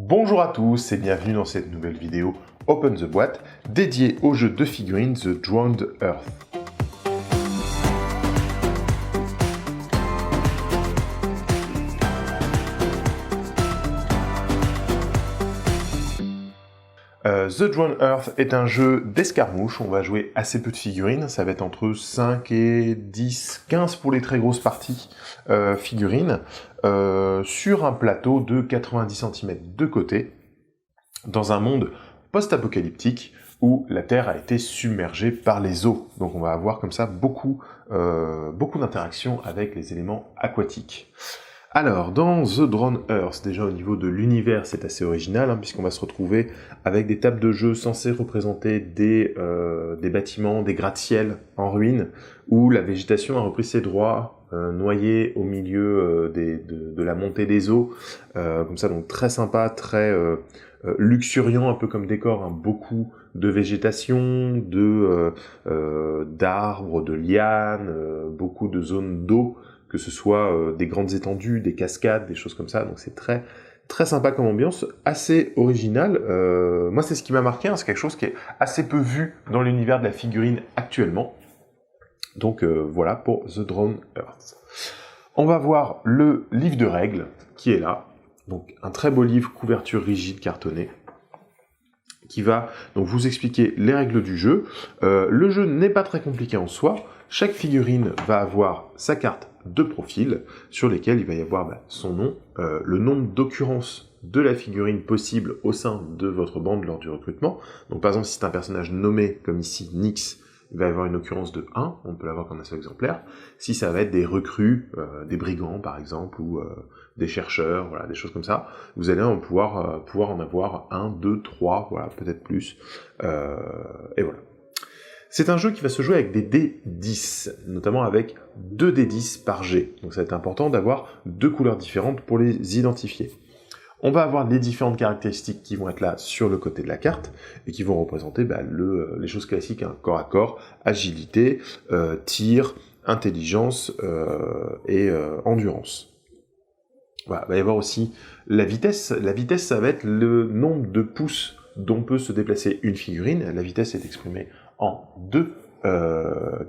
Bonjour à tous et bienvenue dans cette nouvelle vidéo Open the Boîte dédiée au jeu de figurines The Drowned Earth. The Drowned Earth est un jeu d'escarmouche, on va jouer assez peu de figurines, ça va être entre 5 et 10, 15 pour les très grosses parties figurines, sur un plateau de 90 cm de côté, dans un monde post-apocalyptique où la Terre a été submergée par les eaux. Donc on va avoir comme ça beaucoup d'interactions avec les éléments aquatiques. Alors, dans The Drowned Earth, déjà au niveau de l'univers, c'est assez original, puisqu'on va se retrouver avec des tables de jeu censées représenter des bâtiments, des gratte-ciel en ruine, où la végétation a repris ses droits, noyée au milieu de la montée des eaux, comme ça, donc très sympa, très luxuriant, un peu comme décor, beaucoup de végétation, d'arbres, de lianes, beaucoup de zones d'eau, que ce soit des grandes étendues, des cascades, des choses comme ça, donc c'est très très sympa comme ambiance, assez original. Moi c'est ce qui m'a marqué, c'est quelque chose qui est assez peu vu dans l'univers de la figurine actuellement. Donc voilà pour The Drowned Earth. On va voir le livre de règles qui est là, donc un très beau livre, couverture rigide cartonnée, qui va donc vous expliquer les règles du jeu. Le jeu n'est pas très compliqué en soi, chaque figurine va avoir sa carte de profil, sur lesquels il va y avoir son nom, le nombre d'occurrences de la figurine possible au sein de votre bande lors du recrutement. Donc par exemple, si c'est un personnage nommé, comme ici Nyx, il va y avoir une occurrence de 1, on peut l'avoir comme un seul exemplaire. Si ça va être des recrues, des brigands par exemple, ou des chercheurs, voilà, des choses comme ça, vous allez pouvoir en avoir 1, 2, 3, voilà, peut-être plus, et voilà. C'est un jeu qui va se jouer avec des dés 10, notamment avec 2 dés 10 par jet. Donc ça va être important d'avoir 2 couleurs différentes pour les identifier. On va avoir les différentes caractéristiques qui vont être là sur le côté de la carte, et qui vont représenter les choses classiques, corps à corps, agilité, tir, intelligence et endurance. Voilà, il va y avoir aussi la vitesse. La vitesse, ça va être le nombre de pouces dont peut se déplacer une figurine. La vitesse est exprimée en 2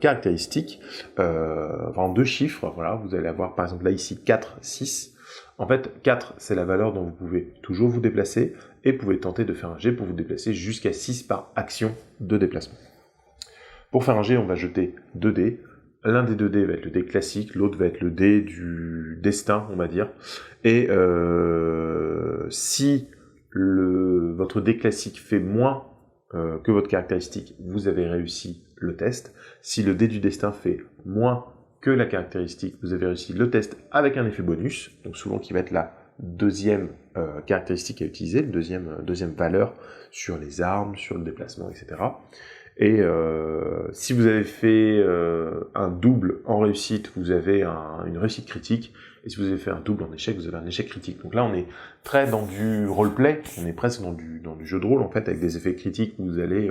caractéristiques, en 2 chiffres. Voilà, vous allez avoir par exemple là ici 4, 6. En fait, 4, c'est la valeur dont vous pouvez toujours vous déplacer, et pouvez tenter de faire un jet pour vous déplacer jusqu'à 6 par action de déplacement. Pour faire un jet, on va jeter 2 dés. L'un des 2 dés va être le dé classique, l'autre va être le dé du destin, on va dire. Et si votre dé classique fait moins que votre caractéristique, vous avez réussi le test. Si le dé du destin fait moins que la caractéristique, vous avez réussi le test avec un effet bonus, donc souvent qui va être la deuxième caractéristique à utiliser, deuxième valeur sur les armes, sur le déplacement, etc. Et si vous avez fait un double en réussite, vous avez une réussite critique, et si vous avez fait un double en échec, vous avez un échec critique. Donc là, on est très dans du roleplay, on est presque dans du jeu de rôle, en fait, avec des effets critiques où vous allez,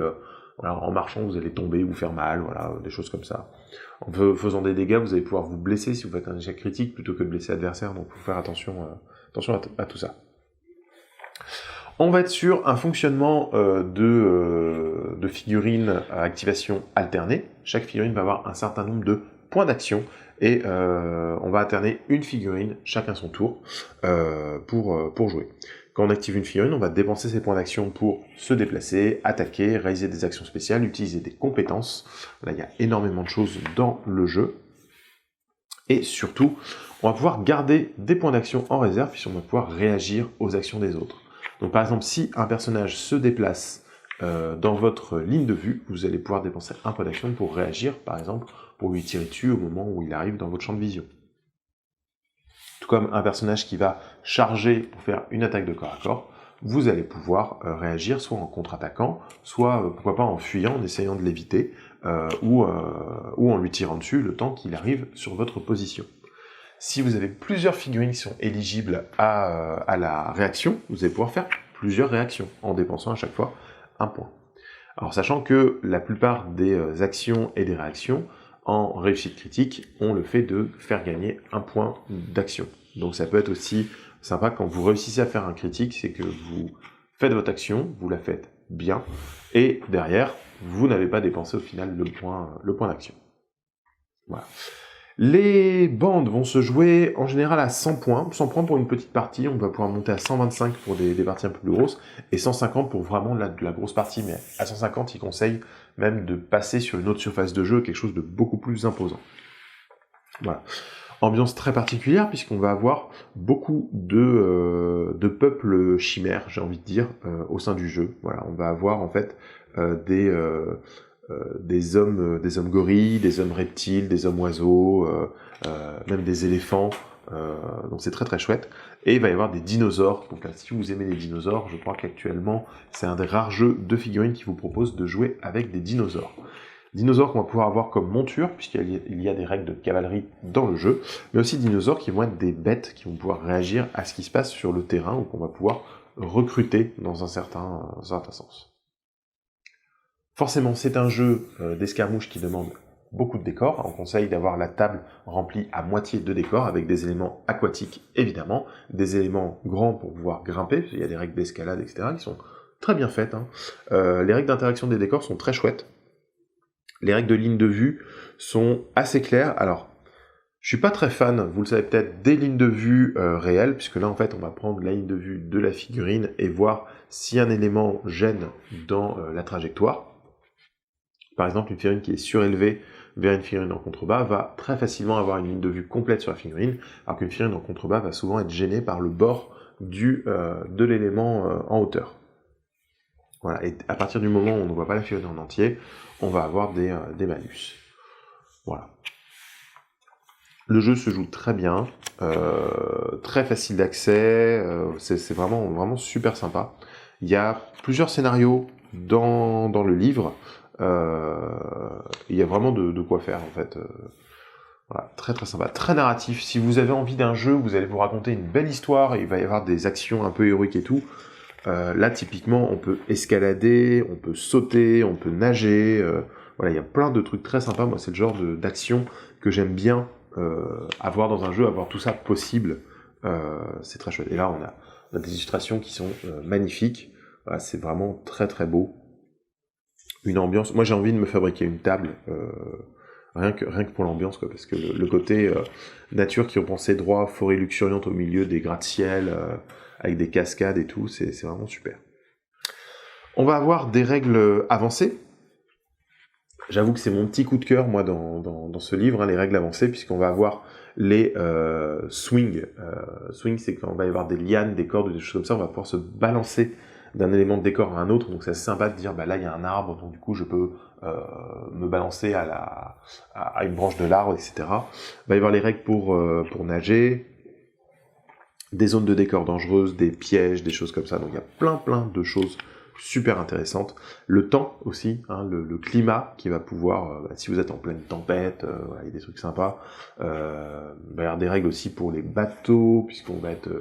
en marchant, vous allez tomber, vous faire mal, voilà, des choses comme ça. En faisant des dégâts, vous allez pouvoir vous blesser si vous faites un échec critique, plutôt que de blesser l'adversaire, donc il faut faire attention à tout ça. On va être sur un fonctionnement de figurines à activation alternée. Chaque figurine va avoir un certain nombre de points d'action, et on va alterner une figurine, chacun son tour, pour jouer. Quand on active une figurine, on va dépenser ses points d'action pour se déplacer, attaquer, réaliser des actions spéciales, utiliser des compétences. Là, il y a énormément de choses dans le jeu. Et surtout, on va pouvoir garder des points d'action en réserve, puisqu'on va pouvoir réagir aux actions des autres. Donc par exemple, si un personnage se déplace dans votre ligne de vue, vous allez pouvoir dépenser un point d'action pour réagir, par exemple, pour lui tirer dessus au moment où il arrive dans votre champ de vision. Tout comme un personnage qui va charger pour faire une attaque de corps à corps, vous allez pouvoir réagir soit en contre-attaquant, soit pourquoi pas en fuyant, en essayant de l'éviter, ou en lui tirant dessus le temps qu'il arrive sur votre position. Si vous avez plusieurs figurines qui sont éligibles à la réaction, vous allez pouvoir faire plusieurs réactions en dépensant à chaque fois un point. Alors sachant que la plupart des actions et des réactions en réussite critique ont le fait de faire gagner un point d'action. Donc ça peut être aussi sympa quand vous réussissez à faire un critique, c'est que vous faites votre action, vous la faites bien, et derrière, vous n'avez pas dépensé au final le point d'action. Voilà. Les bandes vont se jouer en général à 100 points. 100 points pour une petite partie, on va pouvoir monter à 125 pour des parties un peu plus grosses, et 150 pour vraiment de la grosse partie, mais à 150, il conseille même de passer sur une autre surface de jeu, quelque chose de beaucoup plus imposant. Voilà. Ambiance très particulière, puisqu'on va avoir beaucoup de peuples chimères, j'ai envie de dire, au sein du jeu. Voilà, on va avoir en fait des hommes gorilles, des hommes reptiles, des hommes oiseaux, même des éléphants. Donc c'est très très chouette. Et il va y avoir des dinosaures. Donc là, si vous aimez les dinosaures, je crois qu'actuellement c'est un des rares jeux de figurines qui vous propose de jouer avec des dinosaures. Dinosaures qu'on va pouvoir avoir comme monture, puisqu'il y a des règles de cavalerie dans le jeu, mais aussi dinosaures qui vont être des bêtes qui vont pouvoir réagir à ce qui se passe sur le terrain, ou qu'on va pouvoir recruter dans un certain sens. Forcément, c'est un jeu d'escarmouche qui demande beaucoup de décors. On conseille d'avoir la table remplie à moitié de décors, avec des éléments aquatiques, évidemment, des éléments grands pour pouvoir grimper, il y a des règles d'escalade, etc., qui sont très bien faites. Les règles d'interaction des décors sont très chouettes. Les règles de ligne de vue sont assez claires. Alors, je suis pas très fan, vous le savez peut-être, des lignes de vue réelles, puisque là, en fait, on va prendre la ligne de vue de la figurine et voir si un élément gêne dans la trajectoire. Par exemple, une figurine qui est surélevée vers une figurine en contrebas va très facilement avoir une ligne de vue complète sur la figurine, alors qu'une figurine en contrebas va souvent être gênée par le bord de l'élément en hauteur. Voilà, et à partir du moment où on ne voit pas la figurine en entier, on va avoir des malus. Voilà. Le jeu se joue très bien, très facile d'accès, c'est vraiment super sympa. Il y a plusieurs scénarios dans le livre, il y a vraiment de quoi faire en fait. Voilà, très très sympa, très narratif. Si vous avez envie d'un jeu où vous allez vous raconter une belle histoire, et il va y avoir des actions un peu héroïques et tout, là typiquement on peut escalader, on peut sauter, on peut nager, voilà, il y a plein de trucs très sympas. Moi c'est le genre d'action que j'aime bien avoir dans un jeu, avoir tout ça possible, c'est très chouette. Et là on a des illustrations qui sont magnifiques, voilà, c'est vraiment très très beau. Une ambiance, moi j'ai envie de me fabriquer une table, rien que pour l'ambiance, quoi, parce que le côté nature qui ont pensé droit, forêt luxuriante au milieu des gratte-ciel, avec des cascades et tout, c'est vraiment super. On va avoir des règles avancées. J'avoue que c'est mon petit coup de cœur, moi, dans ce livre, les règles avancées, puisqu'on va avoir les swings. Swing, c'est quand on va y avoir des lianes, des cordes, des choses comme ça, on va pouvoir se balancer d'un élément de décor à un autre, donc c'est assez sympa de dire, bah là, il y a un arbre, donc du coup, je peux me balancer à une branche de l'arbre, etc. Il va y avoir les règles pour nager, des zones de décor dangereuses, des pièges, des choses comme ça, donc il y a plein de choses super intéressantes. Le temps aussi, le climat qui va pouvoir, si vous êtes en pleine tempête, voilà, il y a des trucs sympas. Il va y avoir des règles aussi pour les bateaux, puisqu'on va être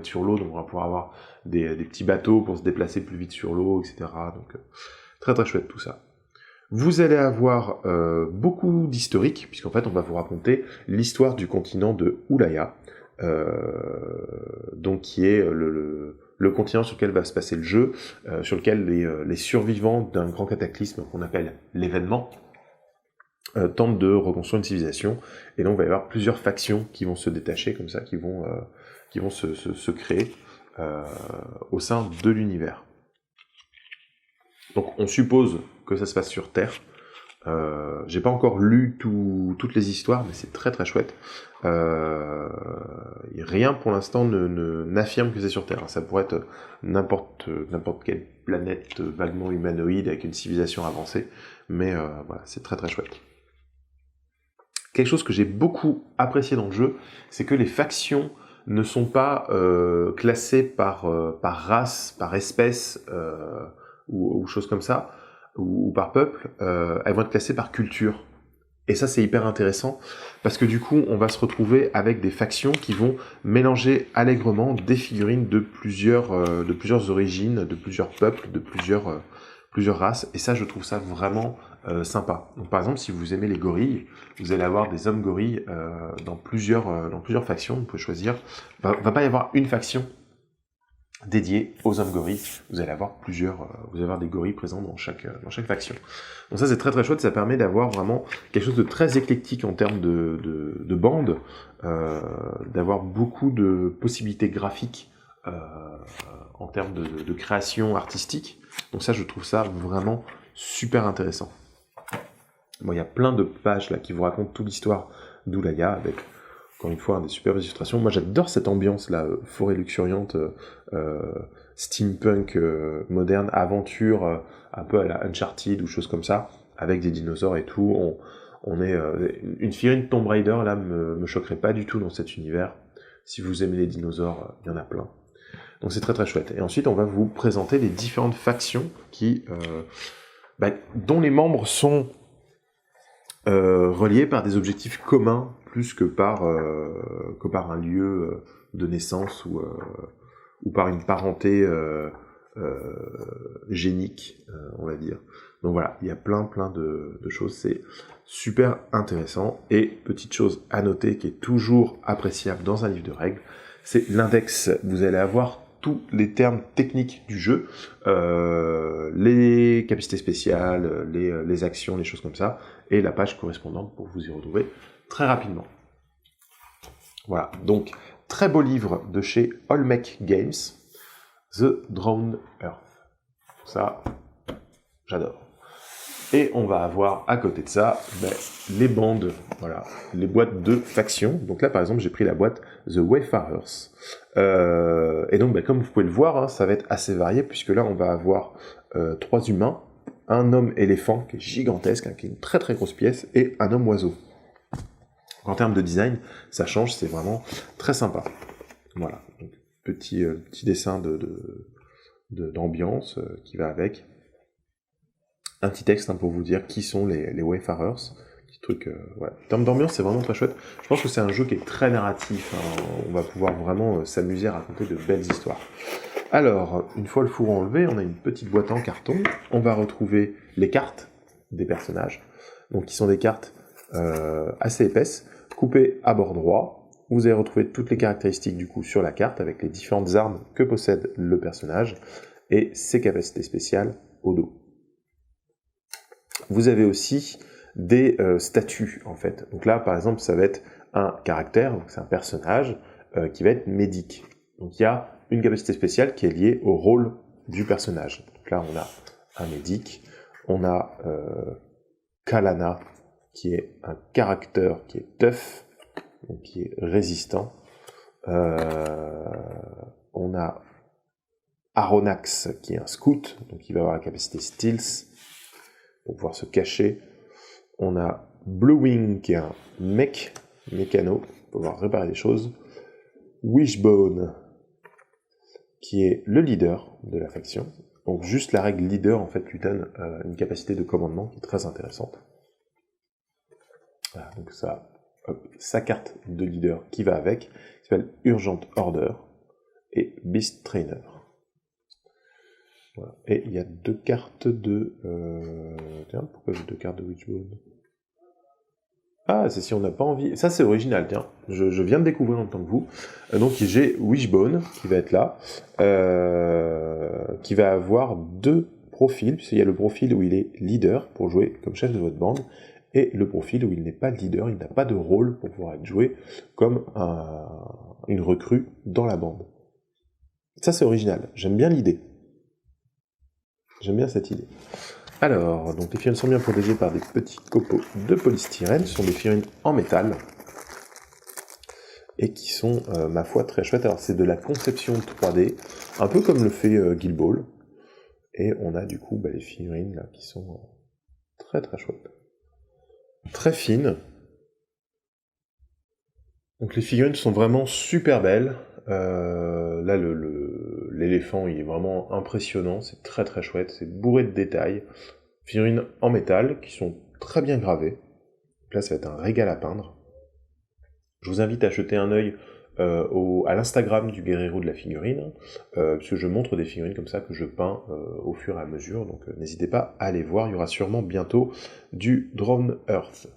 sur l'eau, donc on va pouvoir avoir des petits bateaux pour se déplacer plus vite sur l'eau, etc. Donc très très chouette tout ça. Vous allez avoir beaucoup d'historique, puisqu'en fait on va vous raconter l'histoire du continent de Oulaya, donc qui est le continent sur lequel va se passer le jeu, sur lequel les survivants d'un grand cataclysme qu'on appelle l'événement tentent de reconstruire une civilisation, et donc il va y avoir plusieurs factions qui vont se détacher comme ça, qui vont se créer au sein de l'univers. Donc on suppose que ça se passe sur Terre. J'ai pas encore lu toutes les histoires, mais c'est très très chouette. Rien pour l'instant n'affirme que c'est sur Terre. Ça pourrait être n'importe quelle planète vaguement humanoïde avec une civilisation avancée, mais voilà, c'est très très chouette. Quelque chose que j'ai beaucoup apprécié dans le jeu, c'est que les factions ne sont pas classées par race, par espèce ou choses comme ça, ou par peuple, elles vont être classées par culture. Et ça, c'est hyper intéressant, parce que du coup, on va se retrouver avec des factions qui vont mélanger allègrement des figurines de plusieurs origines, de plusieurs peuples, de plusieurs races, et ça, je trouve ça vraiment sympas. Donc par exemple, si vous aimez les gorilles, vous allez avoir des hommes gorilles dans plusieurs factions, vous pouvez choisir. Va pas y avoir une faction dédiée aux hommes gorilles, vous allez avoir vous allez avoir des gorilles présents dans chaque faction. Donc ça c'est très très chouette, ça permet d'avoir vraiment quelque chose de très éclectique en termes de bandes, d'avoir beaucoup de possibilités graphiques en termes de création artistique. Donc ça je trouve ça vraiment super intéressant. Bon, il y a plein de pages là qui vous racontent toute l'histoire d'Oulaya avec, encore une fois, des superbes illustrations. Moi, j'adore cette ambiance là, forêt luxuriante, steampunk, moderne, aventure, un peu à la Uncharted ou choses comme ça, avec des dinosaures et tout. On est une figurine Tomb Raider là me choquerait pas du tout dans cet univers. Si vous aimez les dinosaures, il y en a plein. Donc c'est très très chouette. Et ensuite, on va vous présenter les différentes factions dont les membres sont reliés par des objectifs communs plus que par un lieu de naissance ou par une parenté génique, on va dire. Donc voilà, il y a plein de choses, c'est super intéressant. Et petite chose à noter qui est toujours appréciable dans un livre de règles, c'est l'index. Vous allez avoir tous les termes techniques du jeu, les capacités spéciales, les actions, les choses comme ça, et la page correspondante pour vous y retrouver très rapidement. Voilà, donc très beau livre de chez Olmec Games, The Drowned Earth. Ça, j'adore. Et on va avoir à côté de ça les bandes, voilà, les boîtes de factions. Donc là, par exemple, j'ai pris la boîte The Wayfarers. Et donc, comme vous pouvez le voir, hein, ça va être assez varié, puisque là, on va avoir 3 humains, un homme éléphant qui est gigantesque, hein, qui est une très très grosse pièce, et un homme oiseau. En termes de design, ça change, c'est vraiment très sympa. Voilà, donc petit dessin d'ambiance qui va avec. Un petit texte hein, pour vous dire qui sont les Wayfarers. Petit truc, voilà. En termes d'ambiance, c'est vraiment très chouette. Je pense que c'est un jeu qui est très narratif. Hein. On va pouvoir vraiment s'amuser à raconter de belles histoires. Alors, une fois le four enlevé, on a une petite boîte en carton. On va retrouver les cartes des personnages. Donc, qui sont des cartes assez épaisses, coupées à bord droit. Vous allez retrouver toutes les caractéristiques du coup sur la carte, avec les différentes armes que possède le personnage, et ses capacités spéciales au dos. Vous avez aussi des statuts, en fait. Donc là, par exemple, ça va être un caractère, donc c'est un personnage qui va être médic. Donc il y a une capacité spéciale qui est liée au rôle du personnage. Donc là, on a un médic, on a Kalana, qui est un caractère qui est tough, donc qui est résistant. On a Aronax, qui est un scout, donc qui va avoir la capacité stealth, pour pouvoir se cacher. On a Bluewing, qui est un mécano, pour pouvoir réparer des choses. Wishbone, qui est le leader de la faction. Donc juste la règle leader, en fait, lui donne une capacité de commandement qui est très intéressante. Voilà, donc ça, sa carte de leader qui va avec, qui s'appelle Urgent Order et Beast Trainer. Voilà. Et il y a 2 cartes de... Tiens, pourquoi j'ai 2 cartes de Witchbone? Ah, c'est si on n'a pas envie... Ça, c'est original, tiens. Je viens de découvrir en tant que vous. Donc, j'ai Wishbone, qui va être là, qui va avoir 2 profils, puisqu'il y a le profil où il est leader, pour jouer comme chef de votre bande, et le profil où il n'est pas leader, il n'a pas de rôle pour pouvoir être joué comme une recrue dans la bande. Ça, c'est original. J'aime bien l'idée. J'aime bien cette idée. Alors, donc les figurines sont bien protégées par des petits copeaux de polystyrène. Ce sont des figurines en métal. Et qui sont, ma foi, très chouettes. Alors, c'est de la conception 3D, un peu comme le fait Guild Ball. Et on a du coup les figurines là, qui sont très très chouettes. Très fines. Donc les figurines sont vraiment super belles. Là, l'éléphant, il est vraiment impressionnant, c'est très très chouette, c'est bourré de détails. Figurines en métal, qui sont très bien gravées. Donc là, ça va être un régal à peindre. Je vous invite à jeter un œil à l'Instagram du Guerrero de la figurine, parce que je montre des figurines comme ça que je peins au fur et à mesure, donc n'hésitez pas à aller voir, il y aura sûrement bientôt du Drone Earth.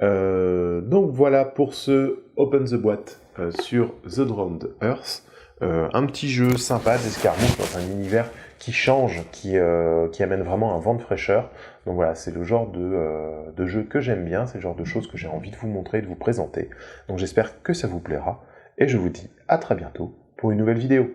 Donc voilà pour ce Open the Boîte sur The Drowned Earth. Un petit jeu sympa d'escarmouche dans un univers qui change, qui amène vraiment un vent de fraîcheur. Donc voilà, c'est le genre de jeu que j'aime bien, c'est le genre de choses que j'ai envie de vous montrer, de vous présenter. Donc j'espère que ça vous plaira, et je vous dis à très bientôt pour une nouvelle vidéo.